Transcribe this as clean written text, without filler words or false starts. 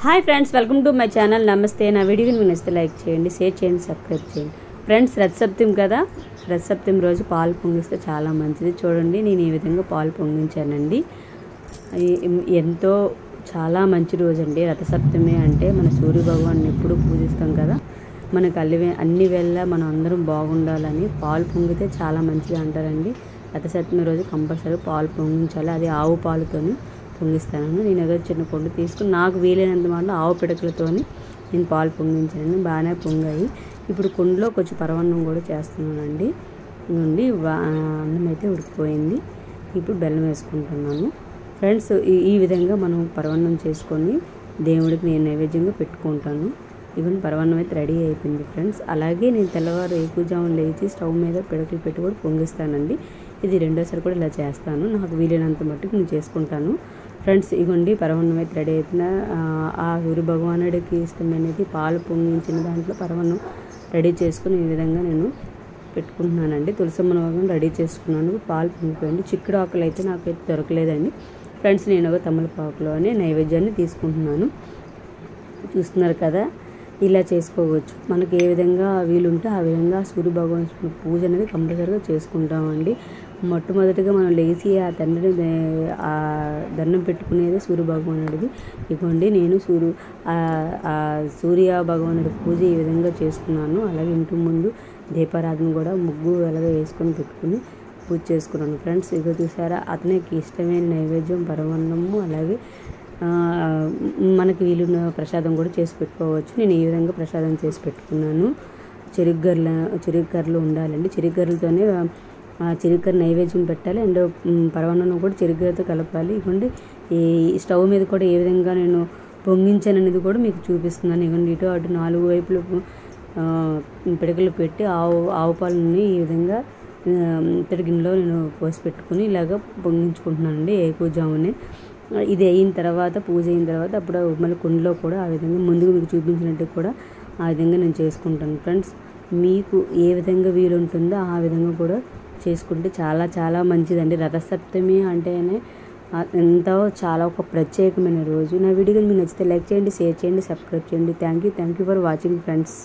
Hi friends, welcome to my channel. నమస్తే. నా వీడియోని మీకు నచ్చితే లైక్ చేయండి, షేర్ చేయండి, సబ్స్క్రైబ్ చేయండి. ఫ్రెండ్స్, రథసప్తమి కదా, రథసప్తమి రోజు పాలు పొంగిస్తే చాలా మంచిది. చూడండి, నేను ఈ విధంగా పాలు పొంగించానండి. ఎంతో చాలా మంచి రోజు అండి రథసప్తమి అంటే. మన సూర్య భగవాన్ని ఎప్పుడు పూజిస్తాం కదా, మనకు అన్ని వేళ మనం అందరం బాగుండాలని పాలు పొంగితే చాలా మంచిది అంటారండి. రథసప్తమి రోజు కంపల్సరీ పాలు పొంగించాలి. అది ఆవు పాలుతోని పొంగిస్తాను. నేను ఏదో చిన్న కొండు తీసుకుని నాకు వీలైనంత మాటలో ఆవు పిడకలతోని నేను పాలు పొంగించాను. బాగానే పొంగాయి. ఇప్పుడు కుండలో కొంచెం పరవన్నం కూడా చేస్తున్నానండి. నుండి అన్నం అయితే ఉడికిపోయింది. ఇప్పుడు బెల్లం వేసుకుంటున్నాను. ఫ్రెండ్స్, ఈ విధంగా మనం పరవన్నం చేసుకొని దేవుడికి నేను నైవేద్యంగా పెట్టుకుంటాను. ఇవన్నీ పరవన్నం అయితే రెడీ అయిపోయింది ఫ్రెండ్స్. అలాగే నేను తెల్లవారు ఎక్కువజామున లేచి స్టవ్ మీద పిడకలు పెట్టి కూడా పొంగిస్తానండి. ఇది రెండోసారి కూడా ఇలా చేస్తాను. నాకు వీలైనంత మట్టుకు నేను చేసుకుంటాను. ఫ్రెండ్స్, ఇవ్వండి పరవన్నం అయితే రెడీ అయిపోయిన ఆ సూర్య భగవానుడికి ఇష్టమైనది పాలు పొంగించిన దాంట్లో పరవన్నం రెడీ చేసుకుని ఈ విధంగా నేను పెట్టుకుంటున్నానండి. తులసమ్మ భాగం రెడీ చేసుకున్నాను. పాలు పొంగిపోయింది. చిక్కుడు ఆకులు అయితే నాకైతే దొరకలేదండి ఫ్రెండ్స్. నేను ఒక తమలపాకులోనే నైవేద్యాన్ని తీసుకుంటున్నాను. చూస్తున్నారు కదా, ఇలా చేసుకోవచ్చు. మనకి ఏ విధంగా వీలుంటే ఆ విధంగా సూర్య భగవాన్ పూజ అనేది కంపల్సరీగా చేసుకుంటామండి. మొట్టమొదటిగా మనం లేచి ఆ తండ్రిని దండం పెట్టుకునేది సూర్య భగవానుడిది. ఇవ్వండి, నేను సూర్య భగవానుడి పూజ ఈ విధంగా చేసుకున్నాను. అలాగే ఇంటి ముందు దీపారాధన కూడా ముగ్గు అలాగే వేసుకొని పెట్టుకుని పూజ చేసుకున్నాను ఫ్రెండ్స్. ఇక చూసారా, అతనికి ఇష్టమైన నైవేద్యం పరమాన్నము, అలాగే మనకి వీలున్న ప్రసాదం కూడా చేసి పెట్టుకోవచ్చు. నేను ఈ విధంగా ప్రసాదం చేసి పెట్టుకున్నాను. చెరుగ్గర్రలు ఉండాలండి. చెరుగ్గర్రలతోనే చెరుగ్గర నైవేద్యం పెట్టాలి. అండ్ పరమాన్నం కూడా చెరుగ్గరతో కలపాలి. ఇవ్వండి, ఈ స్టవ్ మీద కూడా ఏ విధంగా నేను పొంగించాను అనేది కూడా మీకు చూపిస్తున్నాను. ఇవ్వండి, ఇటు అటు 4 వైపులు పిడకలు పెట్టి ఆవు పాలని ఈ విధంగా ఇతడి గిన్నెలో నేను పోసి పెట్టుకుని ఇలాగ పొంగించుకుంటున్నానండి ఎక్కువజామునే. ఇది అయిన తర్వాత, పూజ అయిన తర్వాత అప్పుడు మళ్ళీ కుండలో కూడా ఆ విధంగా ముందుగా మీకు చూపించినట్టు కూడా ఆ విధంగా నేను చేసుకుంటాను ఫ్రెండ్స్. మీకు ఏ విధంగా వీలుంటుందో ఆ విధంగా కూడా చేసుకుంటే చాలా చాలా మంచిదండి. రథసప్తమి అంటేనే ఎంతో చాలా ఒక ప్రత్యేకమైన రోజు. నా వీడియో మీకు నచ్చితే లైక్ చేయండి, షేర్ చేయండి, సబ్స్క్రైబ్ చేయండి. Thank you for watching friends.